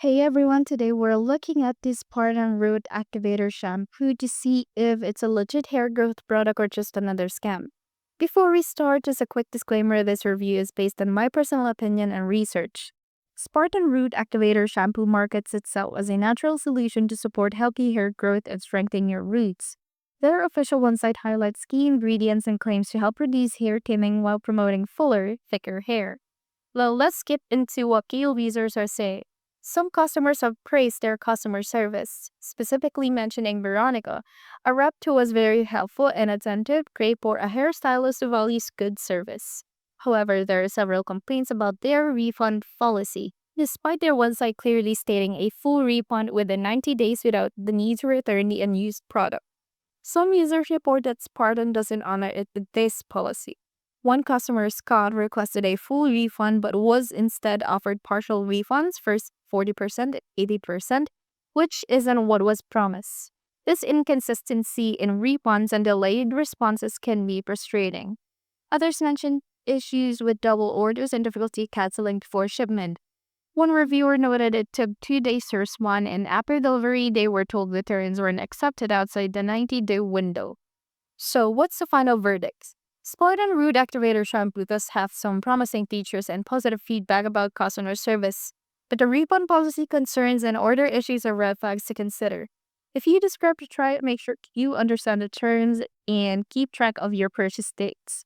Hey everyone, today we're looking at this Spartan Root Activator Shampoo to see if it's a legit hair growth product or just another scam. Before we start, just a quick disclaimer, this review is based on my personal opinion and research. Spartan Root Activator Shampoo markets itself as a natural solution to support healthy hair growth and strengthen your roots. Their official website highlights key ingredients and claims to help reduce hair thinning while promoting fuller, thicker hair. Well, let's skip into what key users are saying. Some customers have praised their customer service, specifically mentioning Veronica, a rep who was very helpful and attentive, great for a hairstylist who values good service. However, there are several complaints about their refund policy, despite their website clearly stating a full refund within 90 days without the need to return the unused product. Some users report that Spartan doesn't honor this policy. One customer, Scott, requested a full refund but was instead offered partial refunds, first 40%, 80%, which isn't what was promised. This inconsistency in refunds and delayed responses can be frustrating. Others mentioned issues with double orders and difficulty canceling before shipment. One reviewer noted it took 2 days to respond, and after delivery, they were told returns weren't accepted outside the 90-day window. So, what's the final verdict? Spartan Root Activator Shampoo does have some promising features and positive feedback about customer service, but the refund policy concerns and order issues are red flags to consider. If you describe to try it, make sure you understand the terms and keep track of your purchase dates.